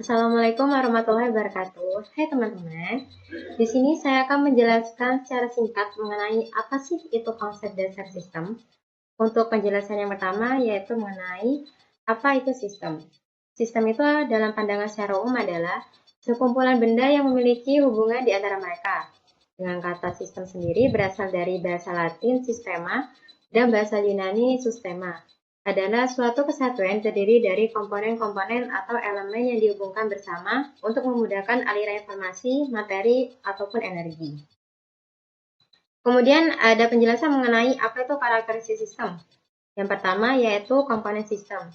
Assalamualaikum warahmatullahi wabarakatuh. Hai teman-teman, di sini saya akan menjelaskan secara singkat mengenai apa sih itu konsep dasar sistem. Untuk penjelasan yang pertama yaitu mengenai apa itu sistem. Sistem itu dalam pandangan secara umum adalah sekumpulan benda yang memiliki hubungan di antara mereka. Dengan kata sistem sendiri berasal dari bahasa Latin sistema dan bahasa Yunani sustema. Adalah suatu kesatuan terdiri dari komponen-komponen atau elemen yang dihubungkan bersama untuk memudahkan aliran informasi, materi, ataupun energi. Kemudian ada penjelasan mengenai apa itu karakteristik sistem. Yang pertama yaitu komponen sistem.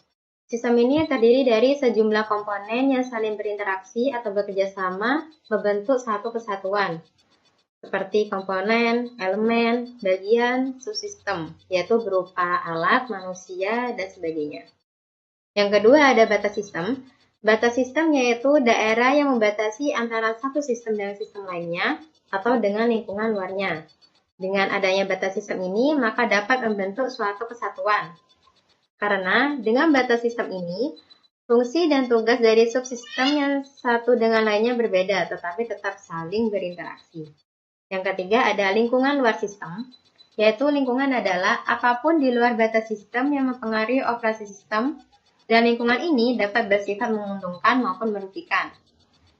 Sistem ini terdiri dari sejumlah komponen yang saling berinteraksi atau bekerja sama membentuk satu kesatuan, seperti komponen, elemen, bagian, subsistem, yaitu berupa alat, manusia, dan sebagainya. Yang kedua ada batas sistem. Batas sistem yaitu daerah yang membatasi antara satu sistem dengan sistem lainnya atau dengan lingkungan luarnya. Dengan adanya batas sistem ini, maka dapat membentuk suatu kesatuan. Karena dengan batas sistem ini, fungsi dan tugas dari subsistem yang satu dengan lainnya berbeda, tetapi tetap saling berinteraksi. Yang ketiga ada lingkungan luar sistem, yaitu lingkungan adalah apapun di luar batas sistem yang mempengaruhi operasi sistem, dan lingkungan ini dapat bersifat menguntungkan maupun merugikan.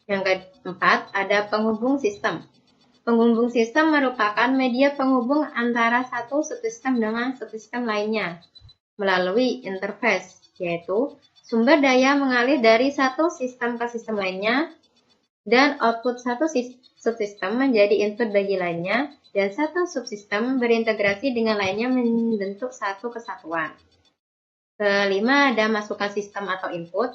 Yang keempat ada penghubung sistem. Penghubung sistem merupakan media penghubung antara satu subsistem dengan subsistem lainnya melalui interface, yaitu sumber daya mengalir dari satu sistem ke sistem lainnya dan output satu subsistem menjadi input bagi lainnya, dan satu subsistem berintegrasi dengan lainnya membentuk satu kesatuan. Kelima ada masukan sistem atau input.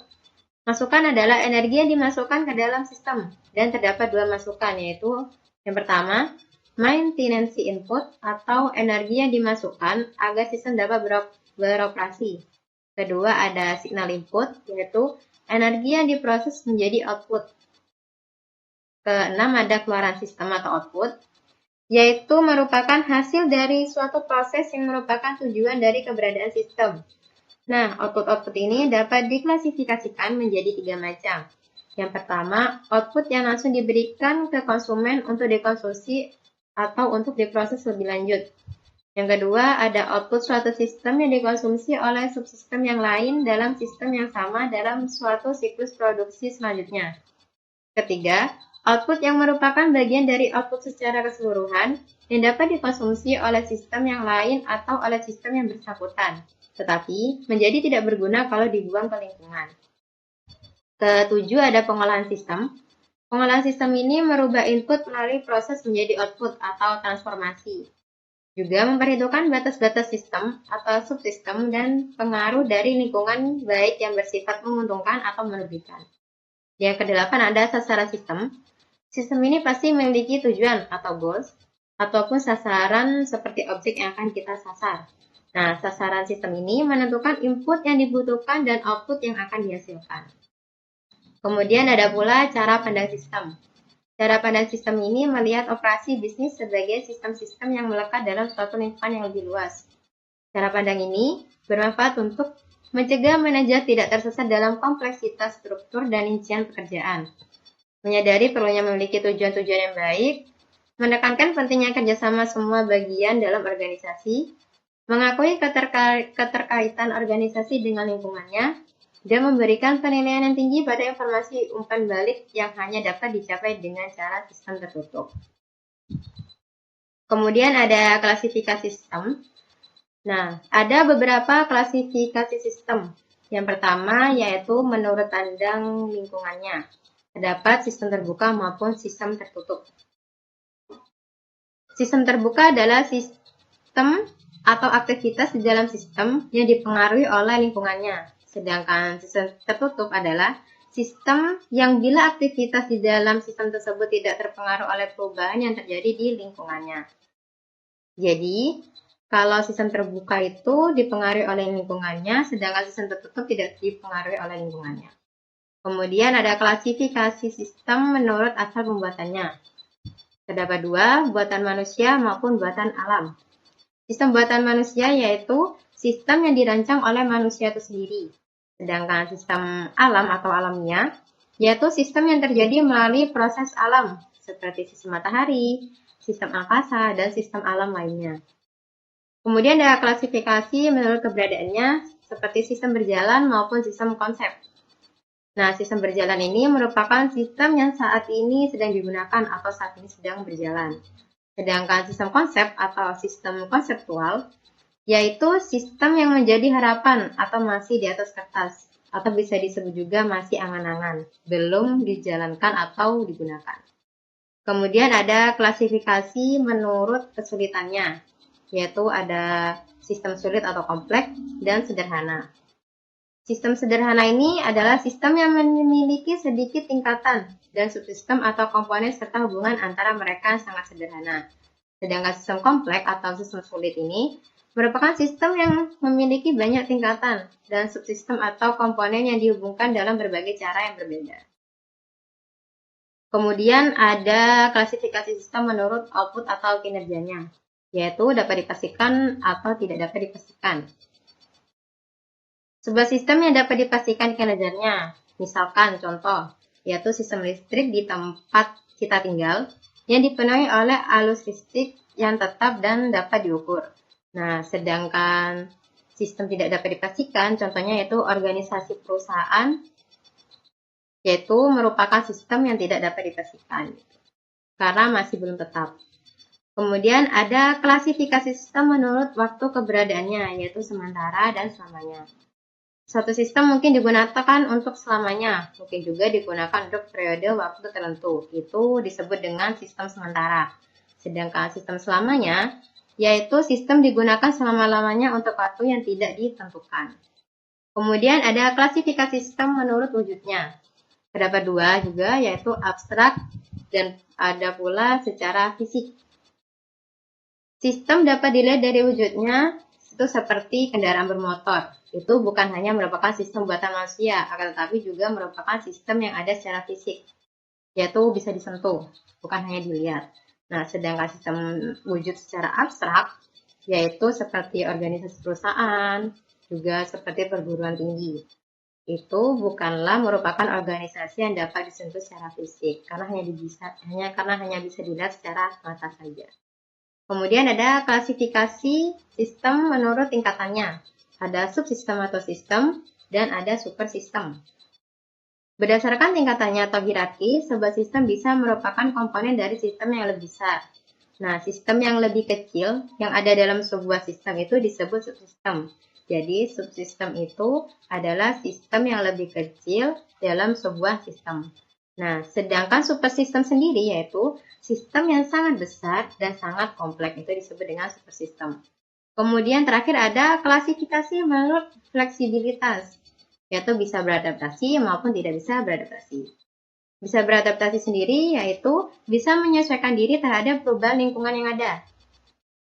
Masukan adalah energi yang dimasukkan ke dalam sistem, dan terdapat dua masukan, yaitu yang pertama, maintenance input atau energi yang dimasukkan agar sistem dapat beroperasi. Kedua ada signal input, yaitu energi yang diproses menjadi output. Keenam ada keluaran sistem atau output, yaitu merupakan hasil dari suatu proses yang merupakan tujuan dari keberadaan sistem. Nah, output-output ini dapat diklasifikasikan menjadi tiga macam. Yang pertama, output yang langsung diberikan ke konsumen untuk dikonsumsi atau untuk diproses lebih lanjut. Yang kedua, ada output suatu sistem yang dikonsumsi oleh subsistem yang lain dalam sistem yang sama dalam suatu siklus produksi selanjutnya. Ketiga, output yang merupakan bagian dari output secara keseluruhan yang dapat dikonsumsi oleh sistem yang lain atau oleh sistem yang bersangkutan, tetapi menjadi tidak berguna kalau dibuang ke lingkungan. Ketujuh ada pengolahan sistem. Pengolahan sistem ini merubah input melalui proses menjadi output atau transformasi. Juga memperhitungkan batas-batas sistem atau subsistem dan pengaruh dari lingkungan baik yang bersifat menguntungkan atau merugikan. Yang kedelapan ada sasaran sistem. Sistem ini pasti memiliki tujuan atau goals, ataupun sasaran seperti objek yang akan kita sasar. Nah, sasaran sistem ini menentukan input yang dibutuhkan dan output yang akan dihasilkan. Kemudian ada pula cara pandang sistem. Cara pandang sistem ini melihat operasi bisnis sebagai sistem-sistem yang melekat dalam suatu lingkungan yang lebih luas. Cara pandang ini bermanfaat untuk mencegah manajer tidak tersesat dalam kompleksitas struktur dan rincian pekerjaan. Menyadari perlunya memiliki tujuan-tujuan yang baik, menekankan pentingnya kerjasama semua bagian dalam organisasi, mengakui keterkaitan organisasi dengan lingkungannya, dan memberikan penilaian yang tinggi pada informasi umpan balik yang hanya dapat dicapai dengan cara sistem tertutup. Kemudian ada klasifikasi sistem. Nah, ada beberapa klasifikasi sistem. Yang pertama yaitu menurut pandang lingkungannya. Terdapat sistem terbuka maupun sistem tertutup. Sistem terbuka adalah sistem atau aktivitas di dalam sistem yang dipengaruhi oleh lingkungannya. Sedangkan sistem tertutup adalah sistem yang bila aktivitas di dalam sistem tersebut tidak terpengaruh oleh perubahan yang terjadi di lingkungannya. Jadi, kalau sistem terbuka itu dipengaruhi oleh lingkungannya, sedangkan sistem tertutup tidak dipengaruhi oleh lingkungannya. Kemudian ada klasifikasi sistem menurut asal pembuatannya. Terdapat dua, buatan manusia maupun buatan alam. Sistem buatan manusia yaitu sistem yang dirancang oleh manusia itu sendiri. Sedangkan sistem alam atau alamiah yaitu sistem yang terjadi melalui proses alam, seperti sistem matahari, sistem angkasa, dan sistem alam lainnya. Kemudian ada klasifikasi menurut keberadaannya, seperti sistem berjalan maupun sistem konsep. Nah, sistem berjalan ini merupakan sistem yang saat ini sedang digunakan atau saat ini sedang berjalan. Sedangkan sistem konsep atau sistem konseptual, yaitu sistem yang menjadi harapan atau masih di atas kertas, atau bisa disebut juga masih angan-angan, belum dijalankan atau digunakan. Kemudian ada klasifikasi menurut kesulitannya, yaitu ada sistem sulit atau kompleks dan sederhana. Sistem sederhana ini adalah sistem yang memiliki sedikit tingkatan dan subsistem atau komponen serta hubungan antara mereka sangat sederhana. Sedangkan sistem kompleks atau sistem sulit ini merupakan sistem yang memiliki banyak tingkatan dan subsistem atau komponen yang dihubungkan dalam berbagai cara yang berbeda. Kemudian ada klasifikasi sistem menurut output atau kinerjanya, yaitu dapat dipastikan atau tidak dapat dipastikan. Sebuah sistem yang dapat dipastikan kinerjanya, misalkan contoh, yaitu sistem listrik di tempat kita tinggal yang dipenuhi oleh arus listrik yang tetap dan dapat diukur. Nah, sedangkan sistem tidak dapat dipastikan, contohnya yaitu organisasi perusahaan, yaitu merupakan sistem yang tidak dapat dipastikan, karena masih belum tetap. Kemudian ada klasifikasi sistem menurut waktu keberadaannya, yaitu sementara dan selamanya. Suatu sistem mungkin digunakan untuk selamanya, mungkin juga digunakan untuk periode waktu tertentu. Itu disebut dengan sistem sementara. Sedangkan sistem selamanya, yaitu sistem digunakan selama-lamanya untuk waktu yang tidak ditentukan. Kemudian ada klasifikasi sistem menurut wujudnya. Terdapat dua juga, yaitu abstrak dan ada pula secara fisik. Sistem dapat dilihat dari wujudnya, itu seperti kendaraan bermotor. Itu bukan hanya merupakan sistem buatan manusia, akan tetapi juga merupakan sistem yang ada secara fisik, yaitu bisa disentuh, bukan hanya dilihat. Nah, sedangkan sistem wujud secara abstrak, yaitu seperti organisasi perusahaan, juga seperti perguruan tinggi. Itu bukanlah merupakan organisasi yang dapat disentuh secara fisik, karena hanya bisa dilihat secara mata saja. Kemudian ada klasifikasi sistem menurut tingkatannya. Ada subsistem atau sistem, dan ada supersistem. Berdasarkan tingkatannya atau hierarki, sebuah sistem bisa merupakan komponen dari sistem yang lebih besar. Nah, sistem yang lebih kecil yang ada dalam sebuah sistem itu disebut subsistem. Jadi, subsistem itu adalah sistem yang lebih kecil dalam sebuah sistem. Nah, sedangkan supersistem sendiri yaitu sistem yang sangat besar dan sangat kompleks, itu disebut dengan supersistem. Kemudian terakhir ada klasifikasi menurut fleksibilitas, yaitu bisa beradaptasi maupun tidak bisa beradaptasi. Bisa beradaptasi sendiri yaitu bisa menyesuaikan diri terhadap perubahan lingkungan yang ada.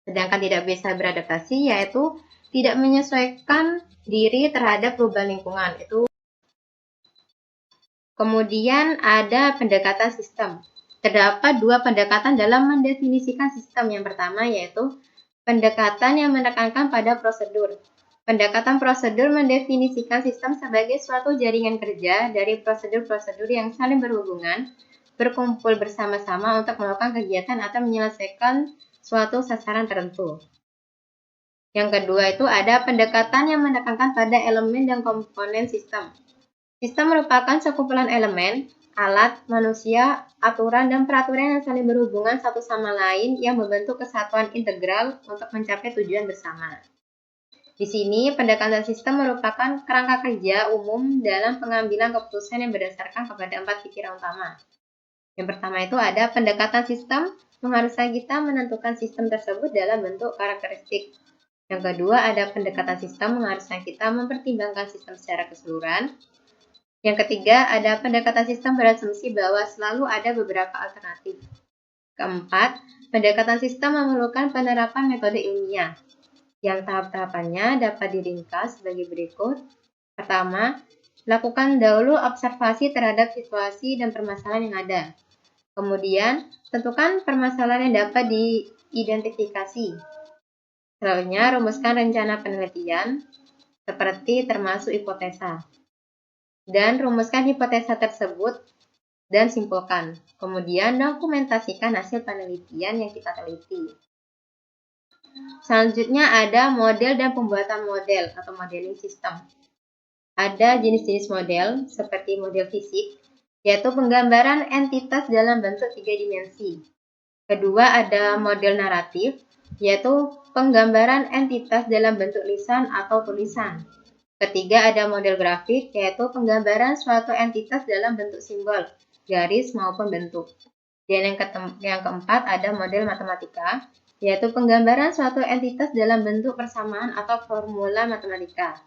Sedangkan tidak bisa beradaptasi yaitu tidak menyesuaikan diri terhadap perubahan lingkungan. Kemudian ada pendekatan sistem. Terdapat dua pendekatan dalam mendefinisikan sistem. Yang pertama yaitu pendekatan yang menekankan pada prosedur. Pendekatan prosedur mendefinisikan sistem sebagai suatu jaringan kerja dari prosedur-prosedur yang saling berhubungan, berkumpul bersama-sama untuk melakukan kegiatan atau menyelesaikan suatu sasaran tertentu. Yang kedua itu ada pendekatan yang menekankan pada elemen dan komponen sistem. Sistem merupakan sekumpulan elemen, alat, manusia, aturan, dan peraturan yang saling berhubungan satu sama lain yang membentuk kesatuan integral untuk mencapai tujuan bersama. Di sini, pendekatan sistem merupakan kerangka kerja umum dalam pengambilan keputusan yang berdasarkan kepada 4 pikiran utama. Yang pertama itu ada pendekatan sistem mengharuskan kita menentukan sistem tersebut dalam bentuk karakteristik. Yang kedua ada pendekatan sistem mengharuskan kita mempertimbangkan sistem secara keseluruhan. Yang ketiga, ada pendekatan sistem berasumsi bahwa selalu ada beberapa alternatif. Keempat, pendekatan sistem memerlukan penerapan metode ilmiah, yang tahap-tahapannya dapat diringkas sebagai berikut. Pertama, lakukan dahulu observasi terhadap situasi dan permasalahan yang ada. Kemudian, tentukan permasalahan yang dapat diidentifikasi. Selanjutnya, rumuskan rencana penelitian, seperti termasuk hipotesa. dan rumuskan hipotesa tersebut dan simpulkan. Kemudian dokumentasikan hasil penelitian yang kita teliti. Selanjutnya ada model dan pembuatan model atau modeling system. Ada jenis-jenis model seperti model fisik, yaitu penggambaran entitas dalam bentuk 3 dimensi. Kedua ada model naratif, yaitu penggambaran entitas dalam bentuk lisan atau tulisan. Ketiga ada model grafik, yaitu penggambaran suatu entitas dalam bentuk simbol, garis maupun bentuk. Dan yang keempat ada model matematika, yaitu penggambaran suatu entitas dalam bentuk persamaan atau formula matematika.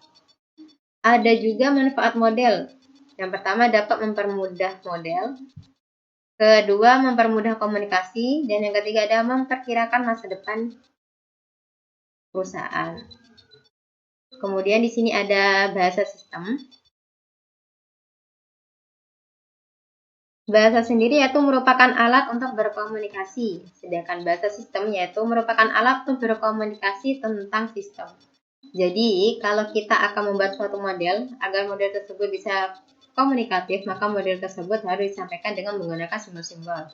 Ada juga manfaat model. Yang pertama dapat mempermudah model, kedua mempermudah komunikasi, dan yang ketiga ada memperkirakan masa depan perusahaan. Kemudian di sini ada bahasa sistem. Bahasa sendiri yaitu merupakan alat untuk berkomunikasi, sedangkan bahasa sistem yaitu merupakan alat untuk berkomunikasi tentang sistem. Jadi, kalau kita akan membuat suatu model, agar model tersebut bisa komunikatif, maka model tersebut harus disampaikan dengan menggunakan simbol-simbol,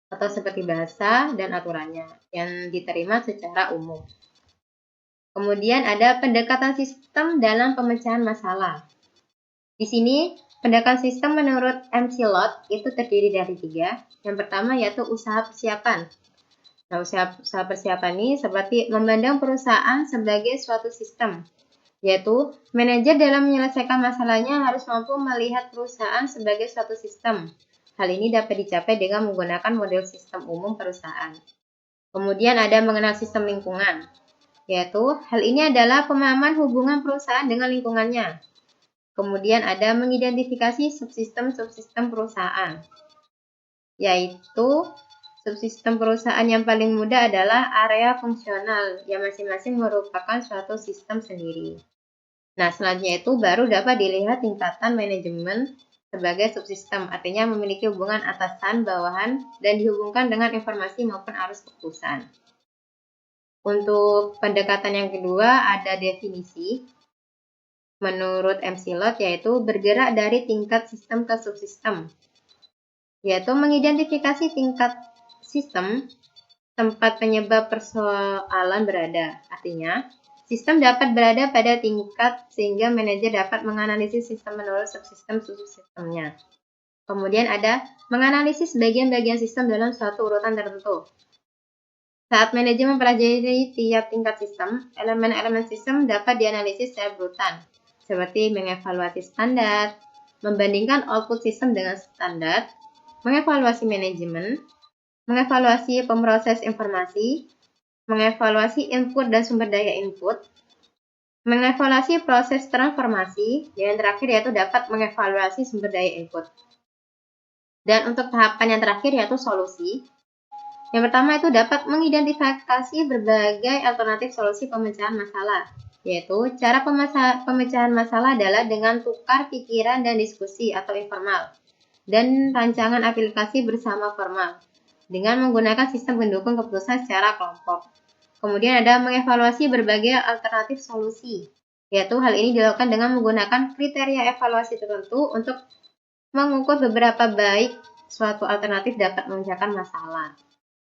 atau seperti bahasa dan aturannya, yang diterima secara umum. Kemudian ada pendekatan sistem dalam pemecahan masalah. Di sini, pendekatan sistem menurut McLeod itu terdiri dari 3. Yang pertama yaitu usaha persiapan. Nah, usaha persiapan ini seperti memandang perusahaan sebagai suatu sistem, yaitu manajer dalam menyelesaikan masalahnya harus mampu melihat perusahaan sebagai suatu sistem. Hal ini dapat dicapai dengan menggunakan model sistem umum perusahaan. Kemudian ada mengenal sistem lingkungan, yaitu hal ini adalah pemahaman hubungan perusahaan dengan lingkungannya. Kemudian ada mengidentifikasi subsistem-subsistem perusahaan, yaitu subsistem perusahaan yang paling mudah adalah area fungsional yang masing-masing merupakan suatu sistem sendiri. Nah, selanjutnya itu baru dapat dilihat tingkatan manajemen sebagai subsistem, artinya memiliki hubungan atasan, bawahan, dan dihubungkan dengan informasi maupun arus keputusan. Untuk pendekatan yang kedua ada definisi. Menurut McLeod yaitu bergerak dari tingkat sistem ke subsistem, yaitu mengidentifikasi tingkat sistem tempat penyebab persoalan berada. Artinya, sistem dapat berada pada tingkat sehingga manajer dapat menganalisis sistem menurut subsistem-subsistemnya. Kemudian ada menganalisis bagian-bagian sistem dalam suatu urutan tertentu. Saat manajer mempelajari tiap tingkat sistem, elemen-elemen sistem dapat dianalisis secara berurutan, seperti mengevaluasi standar, membandingkan output sistem dengan standar, mengevaluasi manajemen, mengevaluasi pemroses informasi, mengevaluasi input dan sumber daya input, mengevaluasi proses transformasi, dan yang terakhir yaitu dapat mengevaluasi sumber daya input. Dan untuk tahapan yang terakhir yaitu solusi. Yang pertama itu dapat mengidentifikasi berbagai alternatif solusi pemecahan masalah, yaitu cara pemecahan masalah adalah dengan tukar pikiran dan diskusi atau informal, dan rancangan aplikasi bersama formal, dengan menggunakan sistem pendukung keputusan secara kelompok. Kemudian ada mengevaluasi berbagai alternatif solusi, yaitu hal ini dilakukan dengan menggunakan kriteria evaluasi tertentu untuk mengukur beberapa baik suatu alternatif dapat memecahkan masalah.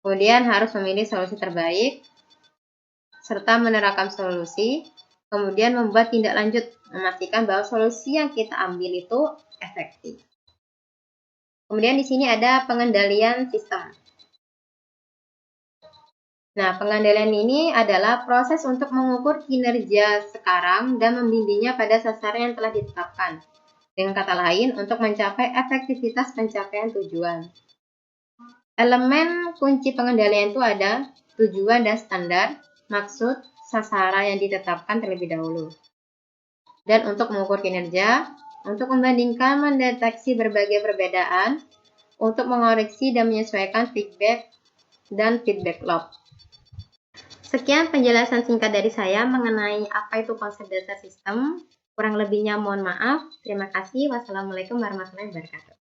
Kemudian harus memilih solusi terbaik, serta menerapkan solusi, kemudian membuat tindak lanjut, memastikan bahwa solusi yang kita ambil itu efektif. Kemudian di sini ada pengendalian sistem. Nah, pengendalian ini adalah proses untuk mengukur kinerja sekarang dan membimbingnya pada sasaran yang telah ditetapkan. Dengan kata lain, untuk mencapai efektivitas pencapaian tujuan. Elemen kunci pengendalian itu ada tujuan dan standar, maksud, sasaran yang ditetapkan terlebih dahulu. Dan untuk mengukur kinerja, untuk membandingkan, mendeteksi berbagai perbedaan, untuk mengoreksi dan menyesuaikan feedback dan feedback loop. Sekian penjelasan singkat dari saya mengenai apa itu konsep dasar sistem. Kurang lebihnya mohon maaf. Terima kasih. Wassalamualaikum warahmatullahi wabarakatuh.